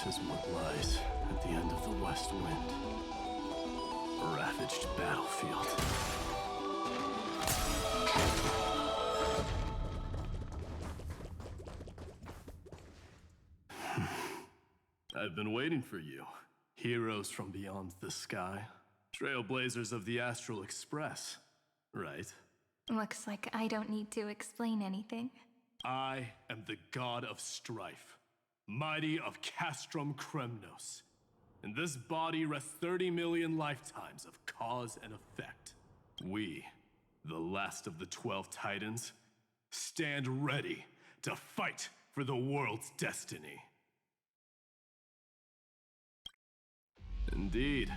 is what lies at the end of the west wind. A ravaged battlefield. I've been waiting for you. Heroes from beyond the sky. Trailblazers of the Astral Express. Right? Looks like I don't need to explain anything. I am the god of strife, mighty of Castrum Kremnos. In this body rests 30 million lifetimes of cause and effect. We, the last of the 12 titans, stand ready to fight for the world's destiny. Indeed,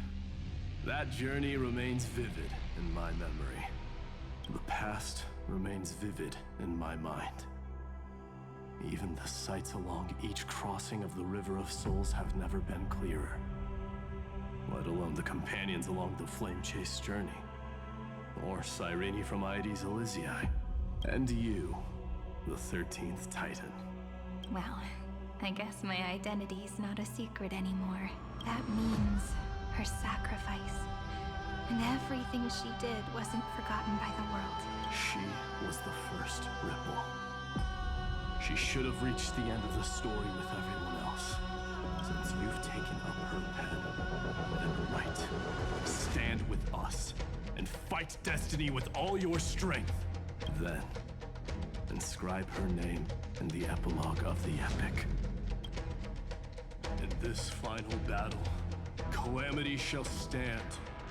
that journey remains vivid in my memory. The past remains vivid in my mind. Even the sights along each crossing of the River of Souls have never been clearer. Let alone the companions along the flame-chased journey. Or Cyrène from Aedes Elysiae. And you, the 13th Titan. Well, I guess my identity's not a secret anymore. That means her sacrifice. And everything she did wasn't forgotten by the world. She was the first ripple. She should have reached the end of the story with everyone else. Since you've taken up her pen, then right, stand with us and fight destiny with all your strength. Then, inscribe her name in the epilogue of the epic. In this final battle, calamity shall stand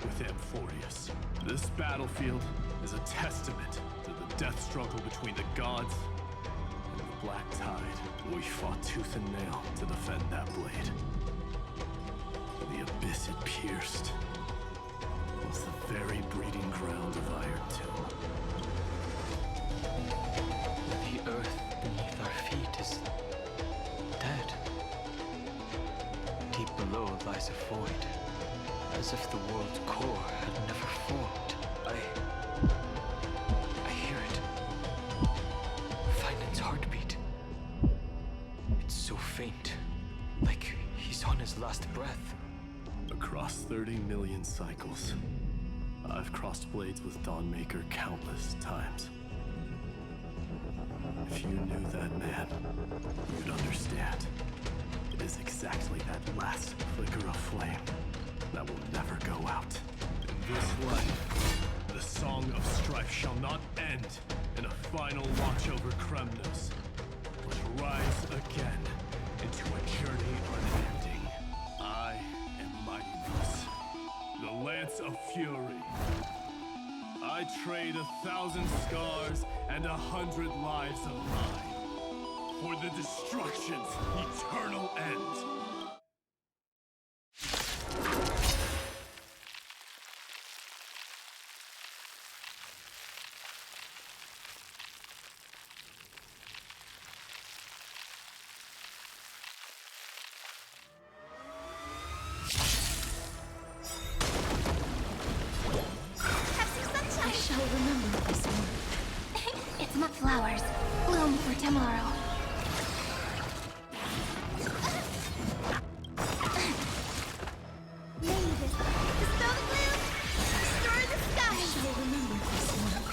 with amphoreus. This battlefield is a testament to the death struggle between the gods and the Black Tide. We fought tooth and nail to defend that blade. The abyss it pierced was the very breeding ground of Iron Tomb. The earth beneath our feet is dead. Deep below lies a void, as if the world's core had never formed. I hear it. Pheinon's heartbeat. It's so faint, like he's on his last breath. Across 30 million cycles, I've crossed blades with Dawnmaker countless times. If you knew that man, you'd understand. It is exactly that last flicker of flame that will never go out. In this life, the song of strife shall not end in a final watch over Kremnos, but rise again into a journey unending. I am Mightiness, the Lance of Fury. I trade 1,000 scars and 100 lives of mine for the destruction's eternal end. Flowers bloom for tomorrow. Mavis, dispel the gloom, destroy the sky. I shall remember this one.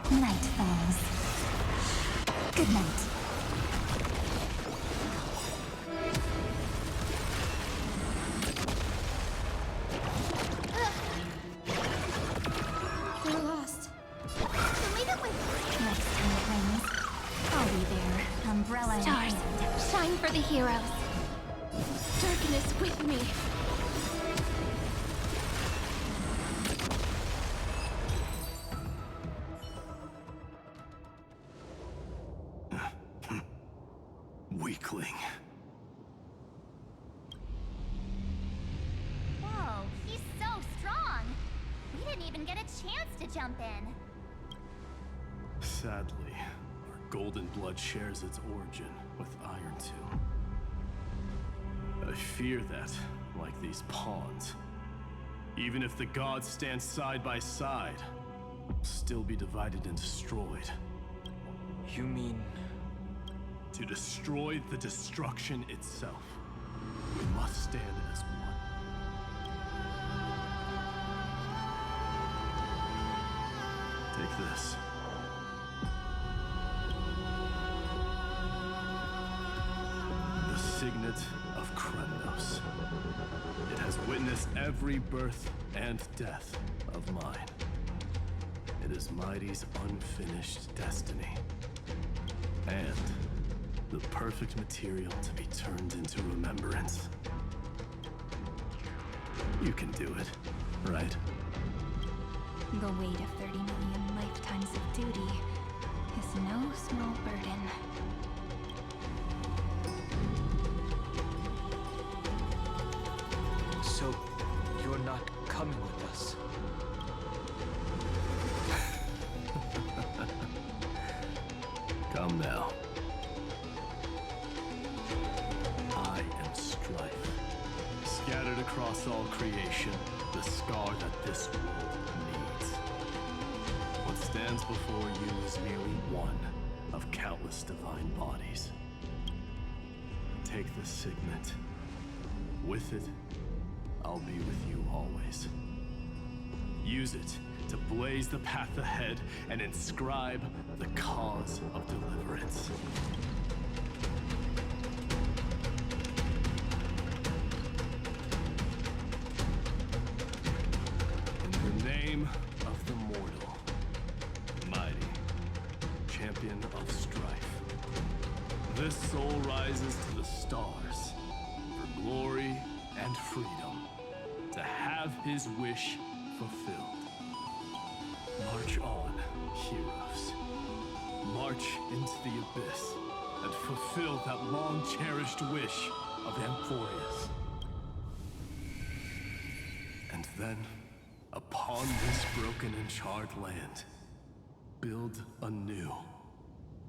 Night falls. Good night. We're lost. So leave it with us. Next time it rains, I'll be there. Umbrella stars, in hand. Shine for the heroes. Darkness with me. Weakling. Whoa, he's so strong. We didn't didn't even get a chance to jump in. Sadly, our golden blood shares its origin with Iron Tomb. I fear that, like these pawns, even if the gods stand side by side, we'll still be divided and destroyed. You mean... To destroy the destruction itself, we must stand as one. Take this. The signet of Kremnos. It has witnessed every birth and death of mine. It is Mydei's unfinished destiny. And the perfect material to be turned into remembrance. You can do it, right? The weight of 30 million lifetimes of duty is no small burden. So, you're not coming with us? Come now. I am strife. Scattered across all creation, the scar that this world needs. What stands before you is merely one of countless divine bodies. Take the signet. With it, I'll be with you always. Use it to blaze the path ahead and inscribe the cause of deliverance. In the name of the mortal, mighty, champion of strife, this soul rises to the stars for glory and freedom, to have his wish fulfilled. March on, heroes. March into the abyss and fulfill that long-cherished wish of amphoreus. And then, upon this broken and charred land, build anew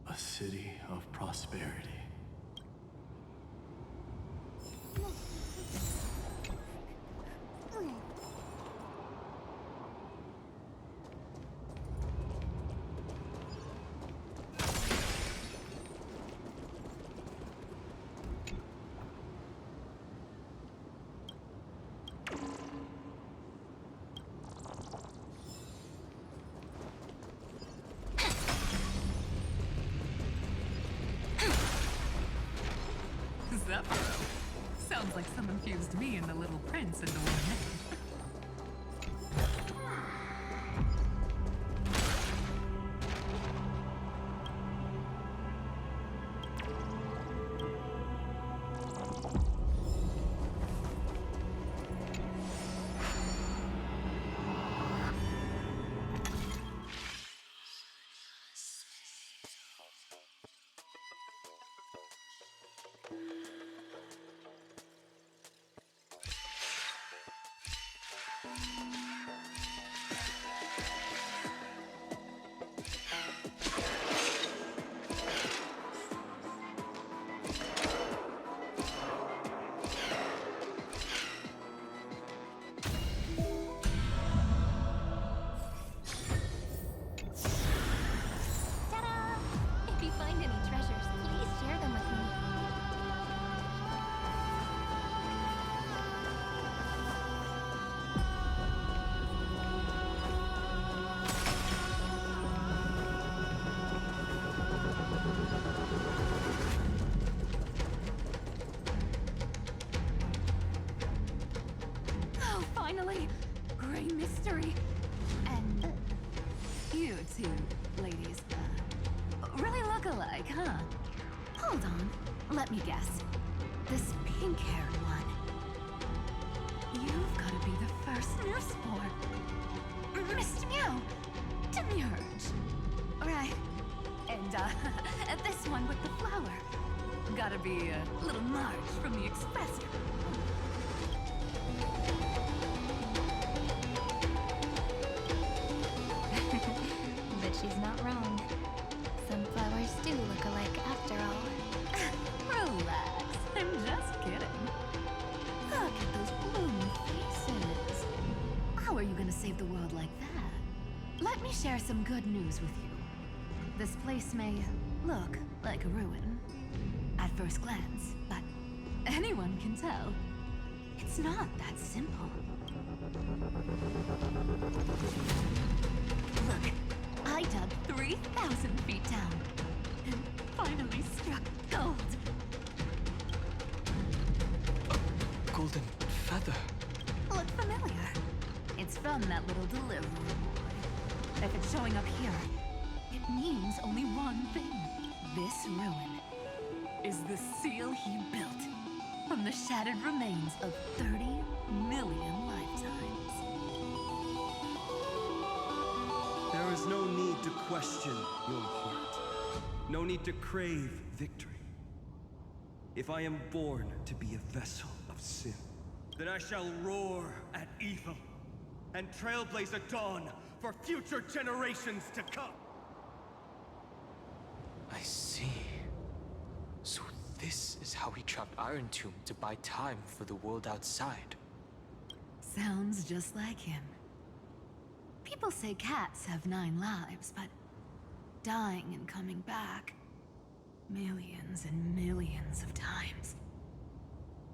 a city of prosperity. Zephyro. Sounds like someone fused me and the Little Prince into one head. Finally! Great mystery! And you two ladies, really look alike, huh? Hold on, let me guess. This pink-haired one. You've got to be the first newspawn. Mr. Meow, Demurge. Right. And this one with the flower. Gotta be little Marge from the Express. not wrong. Some flowers do look alike after all. Relax. I'm just kidding. Look at those blooming faces. How are you gonna save the world like that? Let me share some good news with you. This place may look like a ruin at first glance, but anyone can tell it's not that simple. Look, I dug 3,000 feet down and finally struck gold. A golden feather. Look familiar. It's from that little delivery boy. If it's showing up here, it means only one thing. This ruin is the seal he built from the shattered remains of 30 million lifetimes. There is no need to question your heart. No need to crave victory. If I am born to be a vessel of sin, then I shall roar at evil and trailblaze a dawn for future generations to come. I see. So this is how he trapped Iron Tomb to buy time for the world outside. Sounds just like him. People say cats have 9 lives, but dying and coming back millions and millions of times.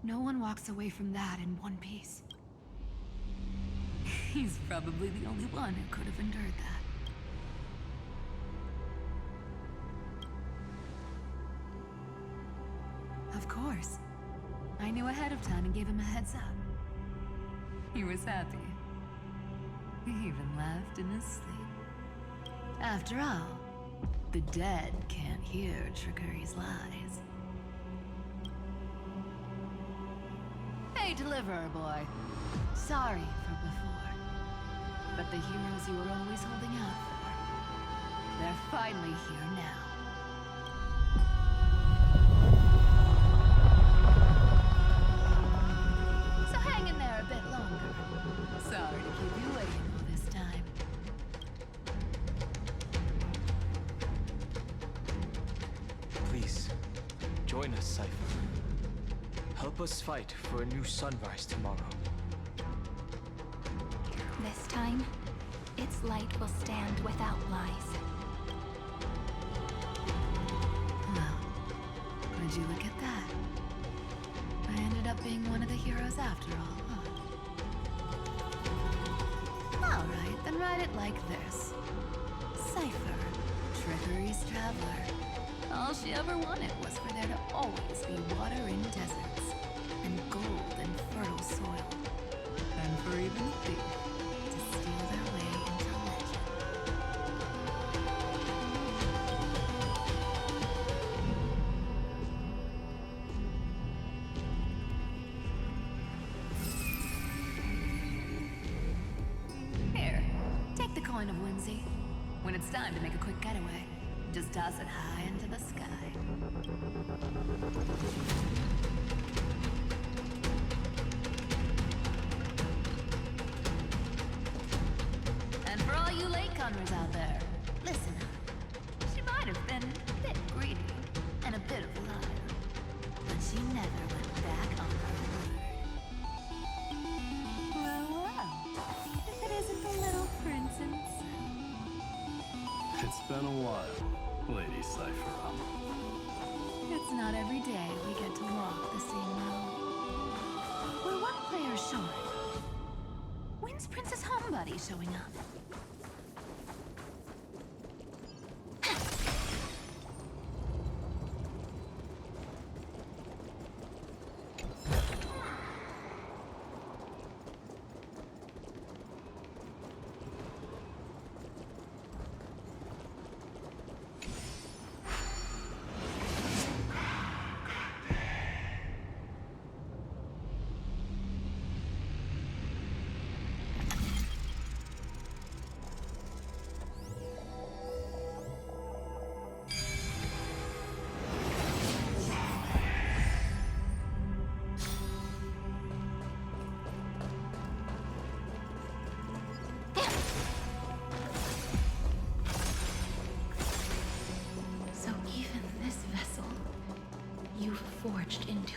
No one walks away from that in one piece. He's probably the only one who could have endured that. Of course. I knew ahead of time and gave him a heads up. He was happy. He even laughed in his sleep. After all, the dead can't hear Trickery's lies. Hey, deliverer boy. Sorry for before. But the heroes you were always holding out for, they're finally here now. So hang in there a bit longer. Sorry to keep you waiting all this time. Please, join us, Cypher. Help us fight for a new sunrise tomorrow. This time, its light will stand without lies. Well, would you look at that? I ended up being one of the heroes after all, huh? Alright, then write it like this. Cypher, Trickery's traveler. All she ever wanted was for there to always be water in deserts, and gold in fertile soil. And for even a thief to steal their way into legend. Here, take the coin of whimsy. When it's time to make a quick getaway, just toss it high into the sky. And for all you latecomers out there, listen up. She might have been a bit greedy and a bit of a liar, but she never went back on her word. Well, if it isn't the little prince himself. It's been a while, Lady Cypher. It's not every day we get to walk the same road. We're one player short. When's Princess Homebody showing up?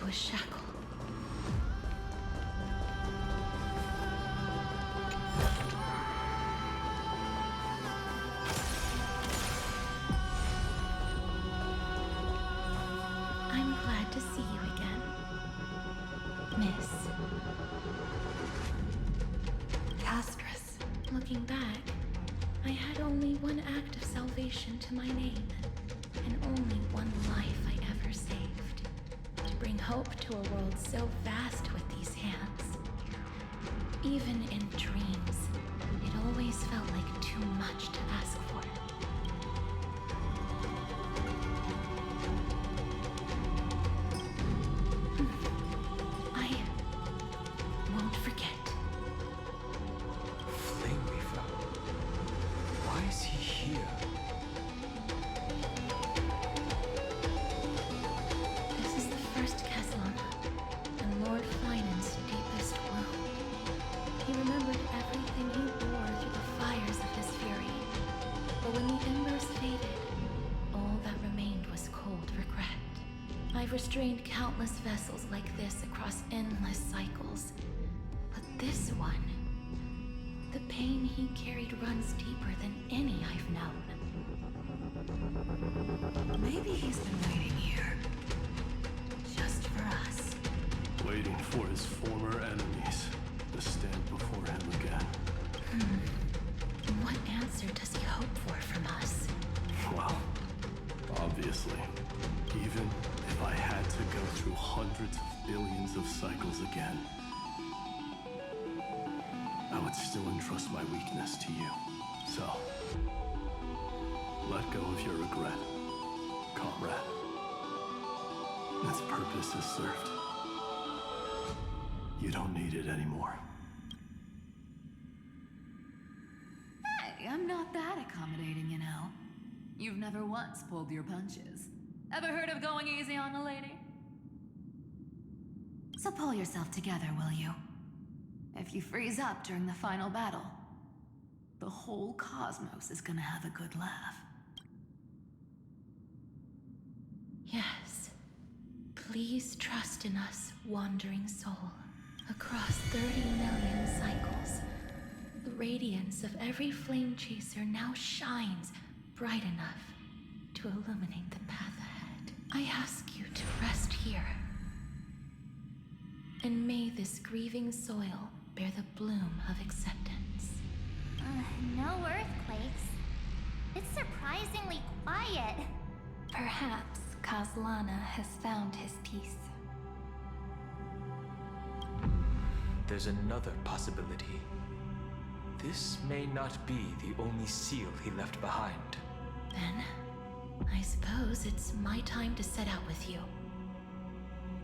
a shackle. I'm glad to see you again, Miss Castorice. Looking back, I had only one act of salvation to my name, and only one life I ever saved. To bring hope to a world so vast with these hands. Even in dreams, it always felt like too much to ask for. I won't forget. Flame Weaver. Why is he here? This is the first Castellana, and Lord Phainin's deepest wound. He remembered everything he bore through the fires of his fury. But when the embers faded, all that remained was cold regret. I've restrained countless vessels like this across endless cycles. But this one, the pain he carried runs deeper than any I've known. Maybe he's been waiting here. Just for us. Waiting for his former enemies to stand before him again. What answer does he hope for from us? Well, obviously, even if I had to go through hundreds of billions of cycles again, I would still entrust my weakness to you. So, let go of your regret, comrade. Its purpose is served. You don't need it anymore. Hey, I'm not that accommodating, you know. You've never once pulled your punches. Ever heard of going easy on a lady? So pull yourself together, will you? If you freeze up during the final battle, the whole cosmos is gonna have a good laugh. Yes. Please trust in us, wandering soul. Across 30 million cycles, the radiance of every flame chaser now shines bright enough to illuminate the path ahead. I ask you to rest here. And may this grieving soil bear the bloom of acceptance. No earthquakes. It's surprisingly quiet. Perhaps Castellana has found his peace. There's another possibility. This may not be the only seal he left behind. Then, I suppose it's my time to set out with you.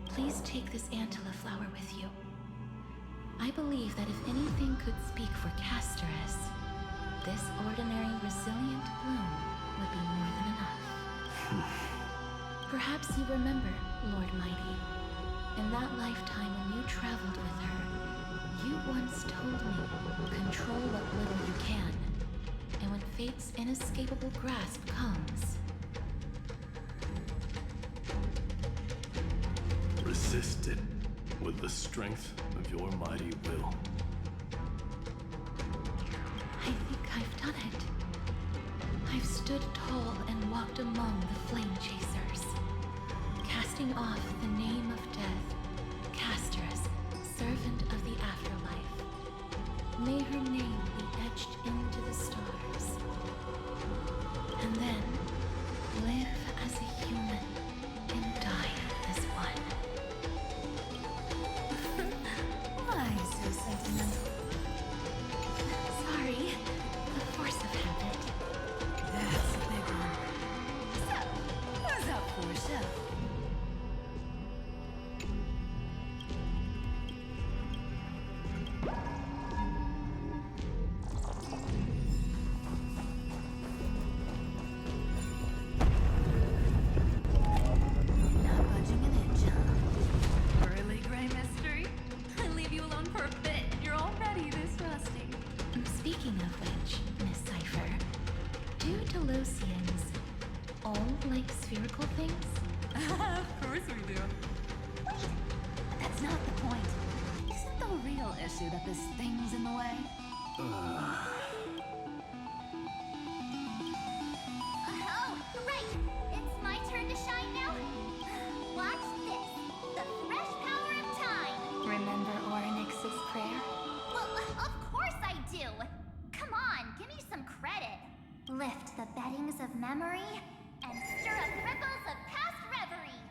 Please take this Antilla flower with you. I believe that if anything could speak for Castorice, this ordinary resilient bloom would be more than enough. Perhaps you remember, Lord Mighty, in that lifetime when you traveled with her, you once told me, control what little you can, and when fate's inescapable grasp comes, Resist it with the strength of your mighty will. I think I've done it. I've stood tall and walked among the flame chasers, casting off the name of death, Castorice, servant of the afterlife. May her name be etched into the stars. And then, live as a human and die as one. Why so sentimental? Sorry, the force of habit. That's a big one. So, who's up for a show? Not budging an inch, huh? Really, Gray Mystery? I leave you alone for a bit and you're already this rusty. Speaking of which, Miss Cypher, do Delosians all like spherical things? Of course we do. Wait, personal issue that this thing's in the way? Oh, right! It's my turn to shine now. Watch this. The fresh power of time. Remember Orynyx's prayer? Well, of course I do. Come on, give me some credit. Lift the beddings of memory and stir up ripples of past reverie.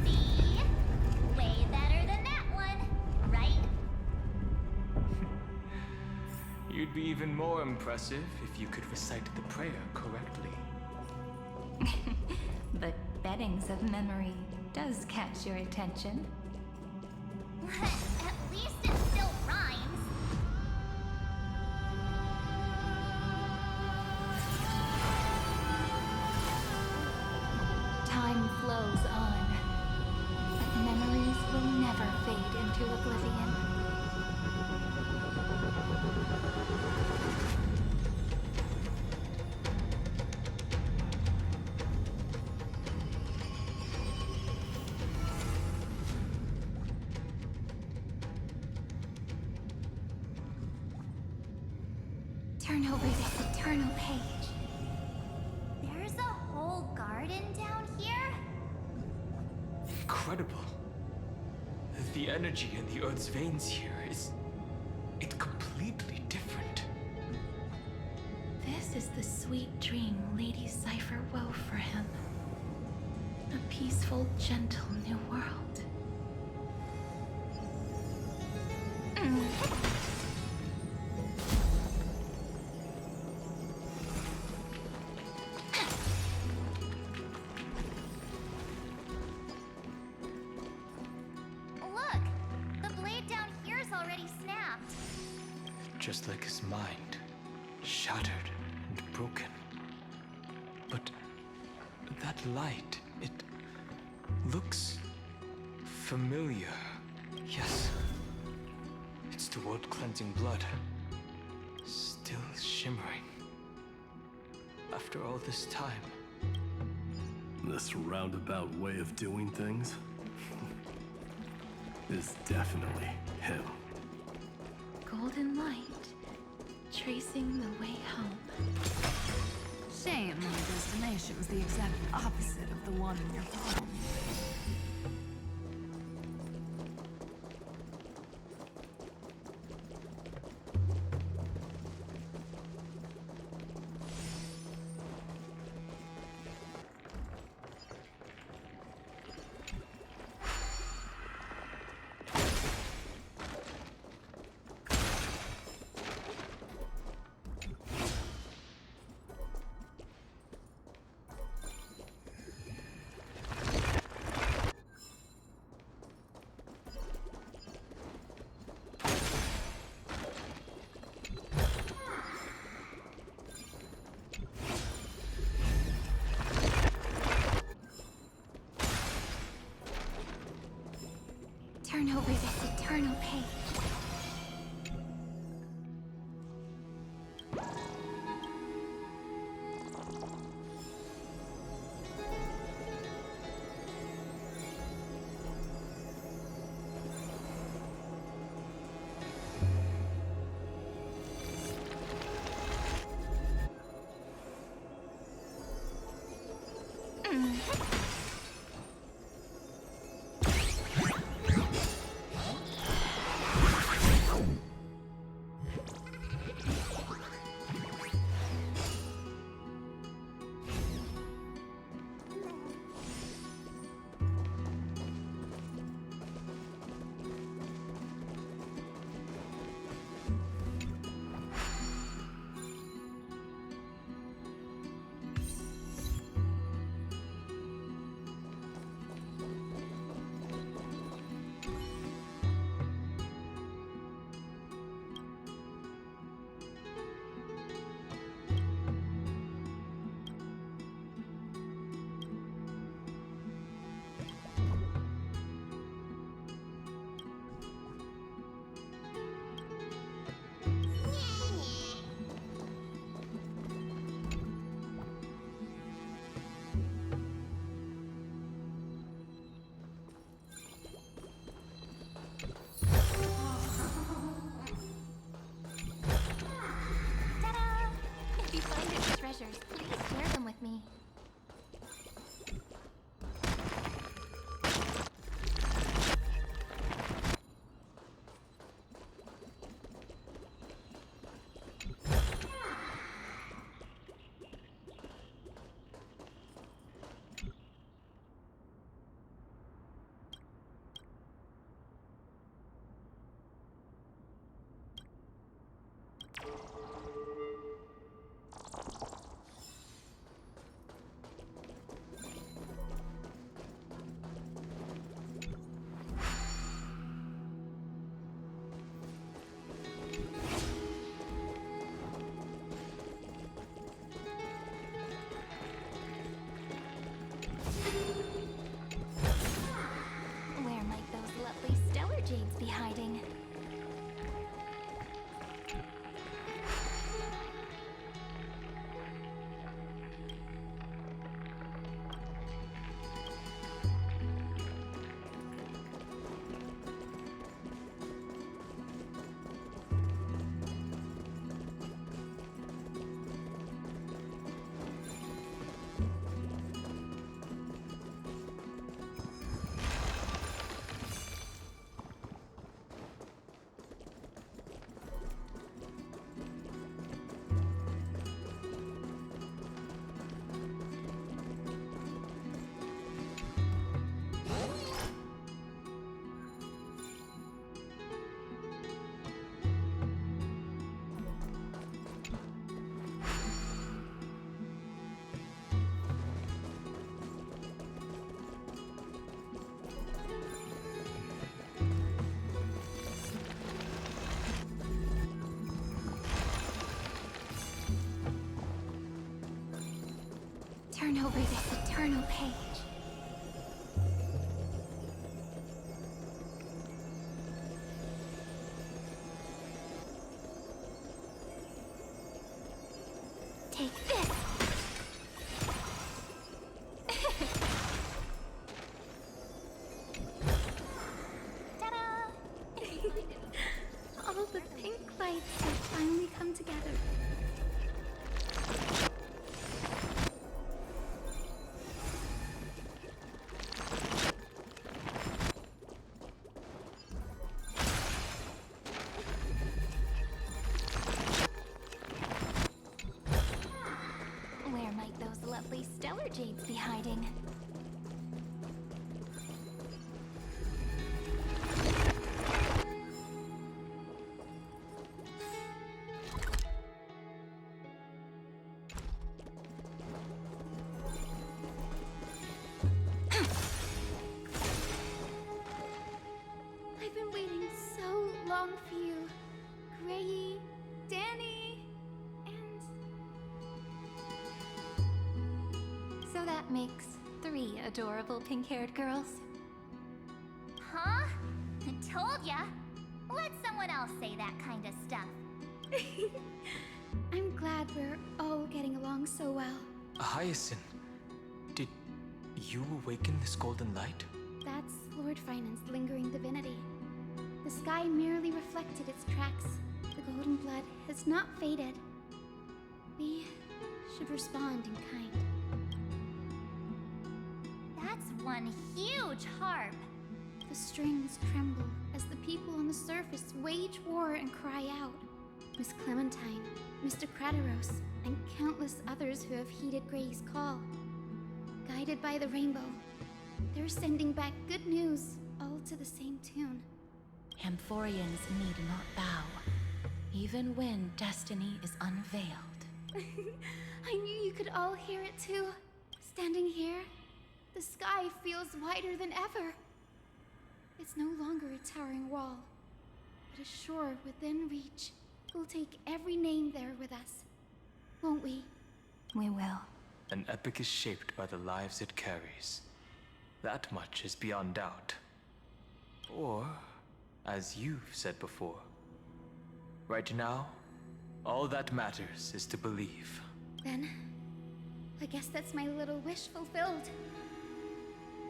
See? Way better than that one, right? You'd be even more impressive if you could recite the prayer correctly. But beddings of memory does catch your attention. At least it still rhymes. Time flows on, but memories will never fade into oblivion. Turn over this eternal page. There's a whole garden down here? Incredible. The energy in the Earth's veins here it's completely different. This is the sweet dream Lady Cypher wove for him. A peaceful, gentle new world. Look, the blade down here's already snapped. Just like his mind, shattered and broken. But that light, it looks familiar. Yes, it's the world-cleansing blood, still shimmering. After all this time. This roundabout way of doing things is definitely him. Golden light, tracing the way home. Shame my destination was the exact opposite of the one in your palm. Turn over this eternal page. If you find any treasures, please share them with me. Where might those lovely stellar jades be hiding? Turn over this eternal page. Take this! Ta-da! All the pink lights have finally come together. Where might those lovely stellar jades be hiding? I've been waiting so long for you, Grayy, Danny, and... So that makes 3 adorable pink-haired girls. Huh? I told ya. Let someone else say that kind of stuff. I'm glad we're all getting along so well. Hyacine, did you awaken this golden light? That's Lord Phainin's lingering divinity. The sky merely reflected its tracks. The golden blood has not faded. We should respond in kind. That's one huge harp. The strings tremble as the people on the surface wage war and cry out. Miss Clementine, Mr. Crateros, and countless others who have heeded Gray's call. Guided by the rainbow, they're sending back good news, all to the same tune. Amphoreans need not bow, even when destiny is unveiled. I knew you could all hear it too. Standing here, the sky feels wider than ever. It's no longer a towering wall, but a shore within reach. We'll take every name there with us, won't we? We will. An epic is shaped by the lives it carries. That much is beyond doubt. Or, as you've said before, right now, all that matters is to believe. Then, I guess that's my little wish fulfilled.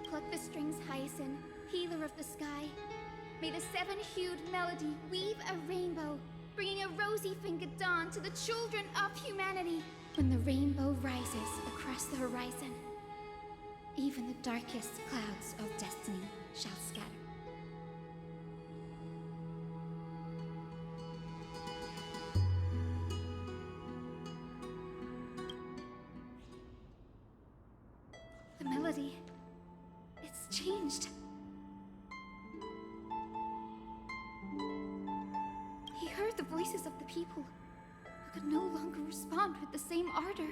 Pluck the strings, Hyacine, healer of the sky. May the 7-hued melody weave a rainbow bringing a rosy-fingered dawn to the children of humanity. When the rainbow rises across the horizon, even the darkest clouds of destiny shall scatter. The melody, it's changed. He heard the voices of the people who could no longer respond with the same ardor.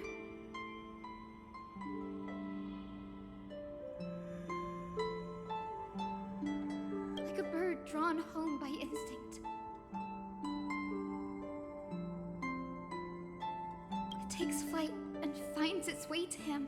Like a bird drawn home by instinct. It takes flight and finds its way to him.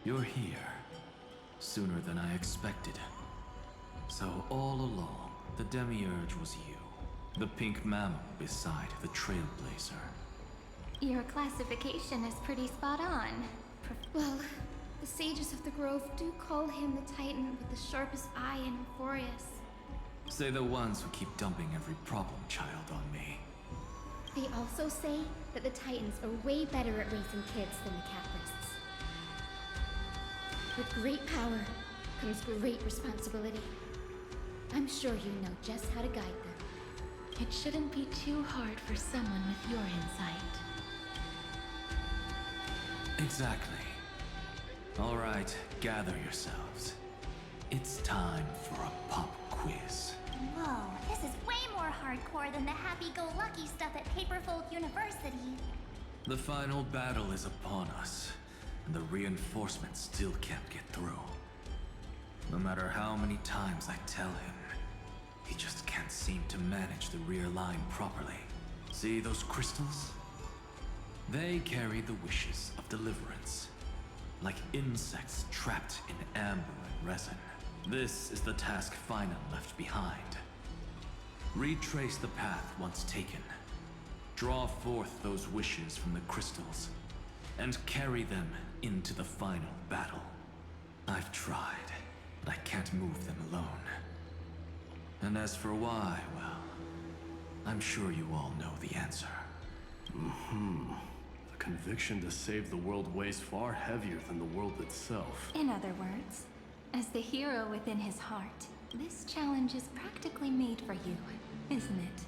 You're here. Sooner than I expected. So all along, the demiurge was you. The pink mammal beside the trailblazer. Your classification is pretty spot on. Well, the sages of the grove do call him the titan with the sharpest eye in amphoreus. Say the ones who keep dumping every problem child on me. They also say that the titans are way better at raising kids than the capitalists. With great power comes great responsibility. I'm sure you know just how to guide them. It shouldn't be too hard for someone with your insight. Exactly. All right, gather yourselves. It's time for a pop quiz. Whoa, this is way more hardcore than the happy-go-lucky stuff at Paperfold University. The final battle is upon us, and the reinforcements still can't get through. No matter how many times I tell him, he just can't seem to manage the rear line properly. See those crystals? They carry the wishes of deliverance, like insects trapped in amber and resin. This is the task phainon left behind. Retrace the path once taken. Draw forth those wishes from the crystals, and carry them into the final battle. I've tried, but I can't move them alone. And as for why, well, I'm sure you all know the answer. The conviction to save the world weighs far heavier than the world itself. In other words, as the hero within his heart, this challenge is practically made for you, isn't it?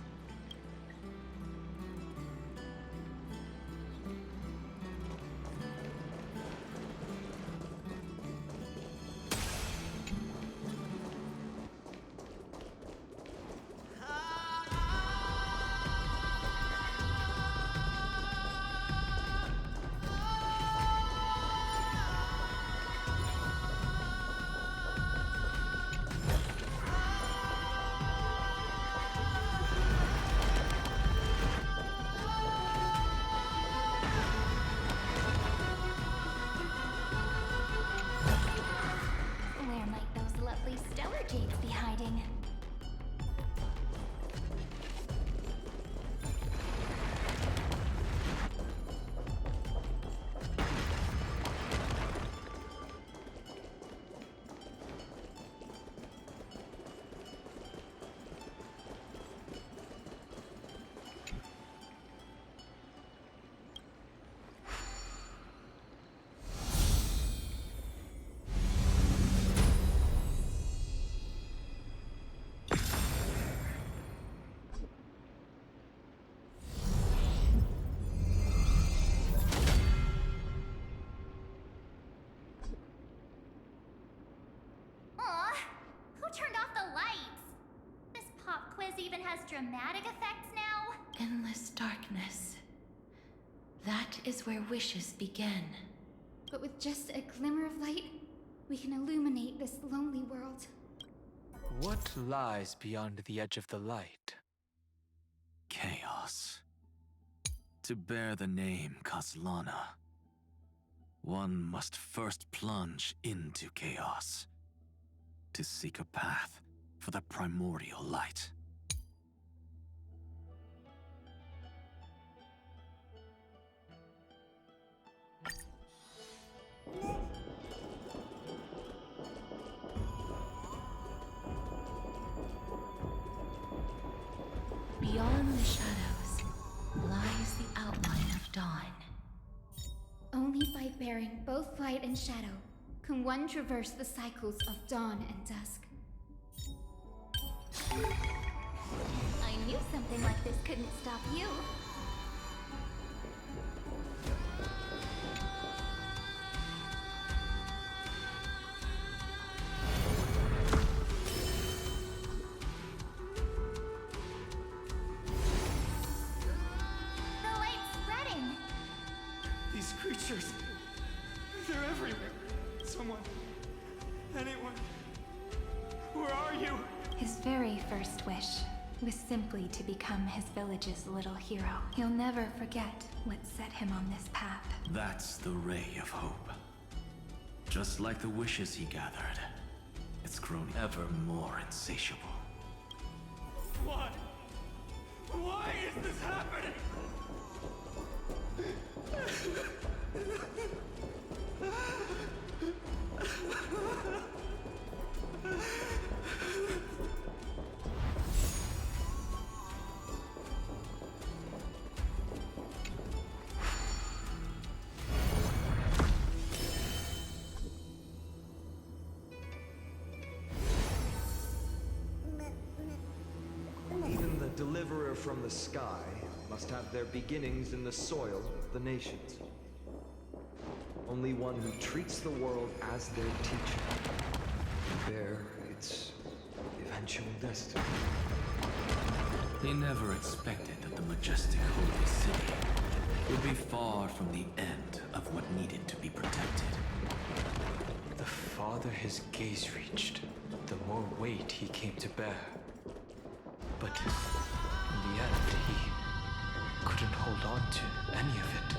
Where might those lovely stellar jades be hiding? Aw, who turned off the lights? This pop quiz even has dramatic effects now? Endless darkness. That is where wishes begin. But with just a glimmer of light, we can illuminate this lonely world. What lies beyond the edge of the light? Chaos. To bear the name Caslana, one must first plunge into chaos to seek a path for the primordial light. Beyond the shadows lies the outline of dawn. Only by bearing both light and shadow can one traverse the cycles of dawn and dusk. I knew something like this couldn't stop you. The light's spreading. These creatures, they're everywhere. Someone, anyone, where are you? His very first wish was simply to become his village's little hero. He'll never forget what set him on this path. That's the ray of hope. just like the wishes he gathered, it's grown ever more insatiable. Why? Why is this happening? Even the deliverer from the sky must have their beginnings in the soil of the nations. Only one who treats the world as their teacher can bear its eventual destiny. He never expected that the majestic holy city would be far from the end of what needed to be protected. The farther his gaze reached, the more weight he came to bear. But in the end, he couldn't hold on to any of it.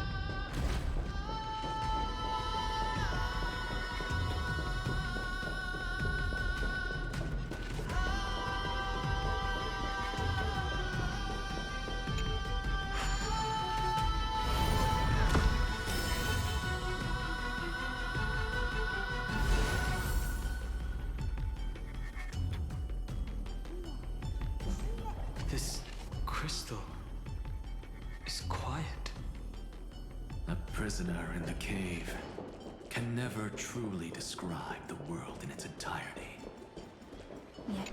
This crystal is quiet. A prisoner in the cave can never truly describe the world in its entirety. Yet,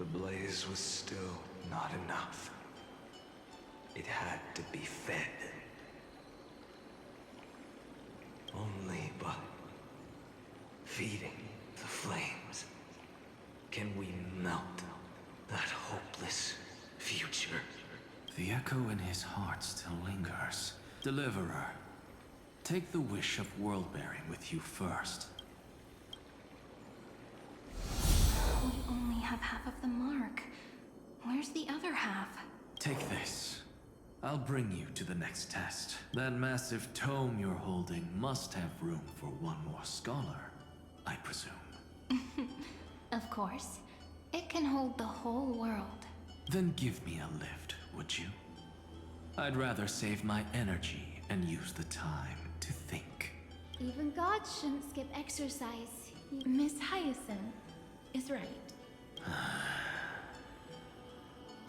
The blaze was still not enough. It had to be fed. Only by feeding the flames can we melt that hopeless future. The echo in his heart still lingers. Deliverer, take the wish of world-bearing with you first. we only have half of the mark. Where's the other half? Take this. I'll bring you to the next test. That massive tome you're holding must have room for one more scholar, I presume. Of course. It can hold the whole world. Then give me a lift, would you? I'd rather save my energy and use the time to think. Even gods shouldn't skip exercise. Miss Hyacine is right.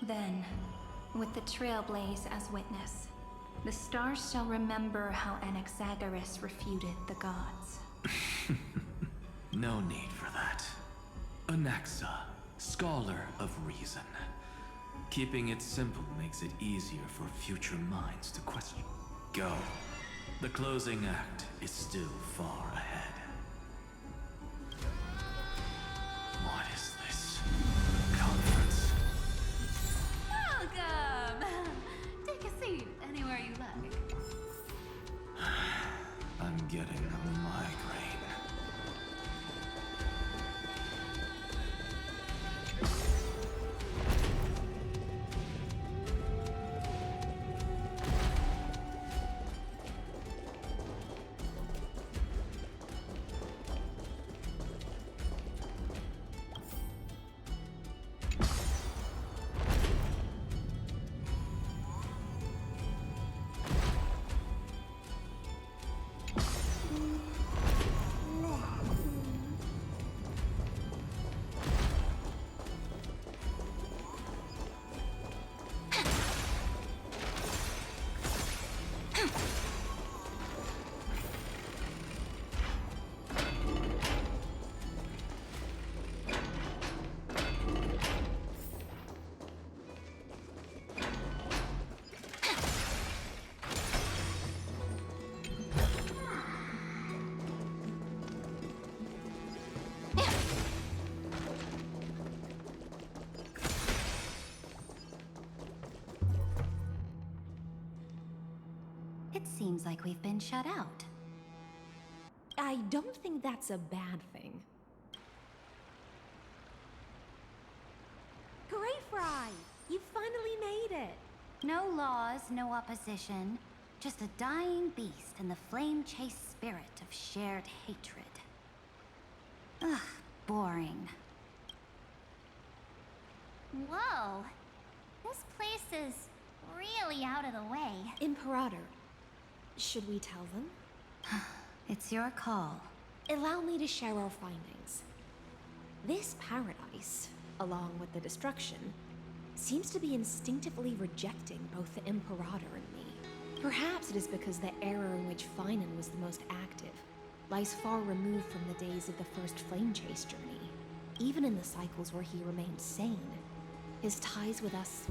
Then, with the trailblaze as witness, the stars shall remember how Anaxagoras refuted the gods. No need for that. Anaxa, scholar of reason. Keeping it simple makes it easier for future minds to question. Go. The closing act is still far ahead. What is this? Conference? Welcome! Take a seat anywhere you like. I'm getting a migraine. It seems like we've been shut out. I don't think that's a bad thing. Great Fry! You finally made it! No laws, no opposition. Just a dying beast and the flame-chased spirit of shared hatred. Ugh, boring. Whoa. This place is really out of the way. Imperator, should we tell them? It's your call. Allow me to share our findings. This paradise, along with the destruction, seems to be instinctively rejecting both the Imperator and me. Perhaps it is because the era in which Phainon was the most active lies far removed from the days of the first flame chase journey. Even in the cycles where he remained sane, his ties with us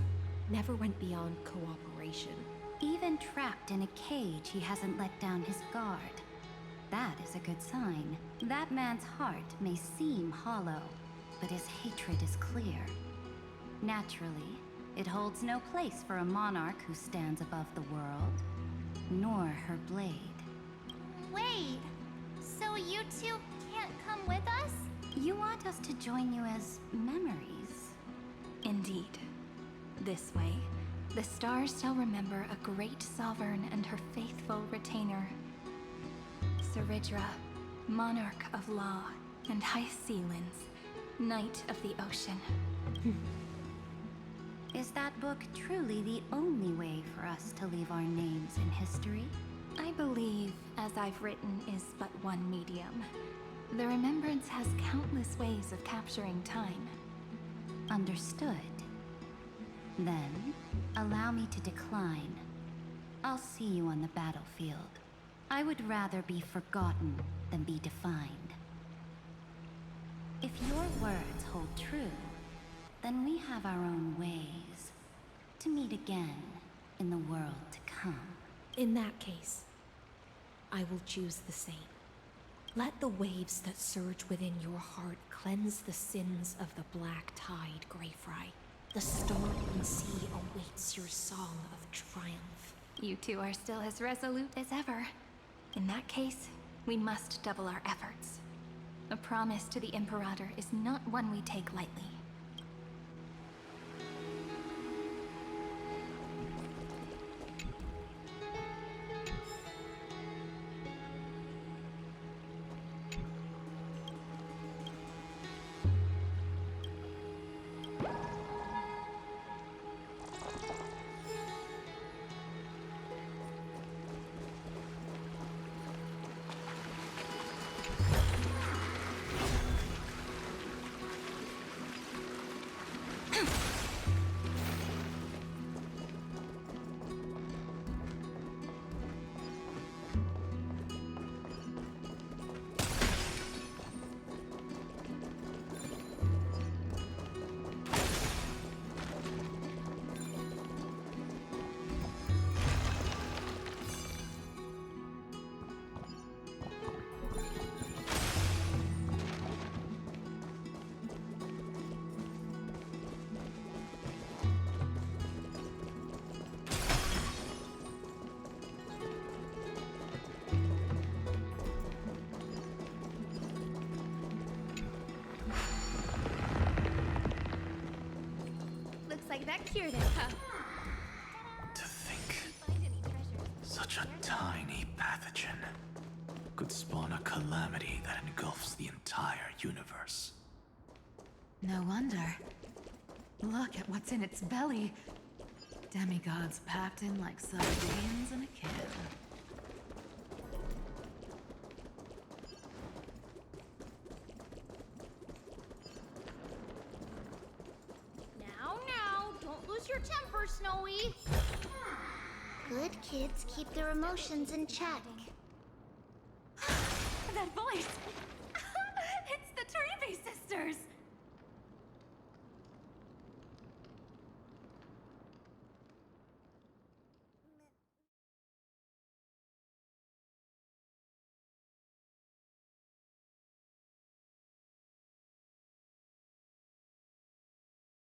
never went beyond cooperation. Even trapped in a cage, he hasn't let down his guard. That is a good sign. That man's heart may seem hollow, but his hatred is clear. Naturally, it holds no place for a monarch who stands above the world, nor her blade. Wait, so you two can't come with us? You want us to join you as memories? Indeed. This way, the stars shall remember a great sovereign and her faithful retainer. Cyrène, monarch of law, and hyacine, knight of the ocean. Is that book truly the only way for us to leave our names in history? I believe, as I've written, is but one medium. The remembrance has countless ways of capturing time. Understood. Then, allow me to decline. I'll see you on the battlefield. I would rather be forgotten than be defined. If your words hold true, then we have our own ways to meet again in the world to come. In that case, I will choose the same. Let the waves that surge within your heart cleanse the sins of the black tide, Greyfry. The stormy sea awaits your song of triumph. You two are still as resolute as ever. In that case, we must double our efforts. A promise to the Imperator is not one we take lightly. Like that cured it, huh? To think, such a tiny pathogen could spawn a calamity that engulfs the entire universe. No wonder. Look at what's in its belly. Demigods packed in like sardines in a can. Your temper, Snowy. Good kids keep their emotions in check. That voice! It's the Treevy sisters!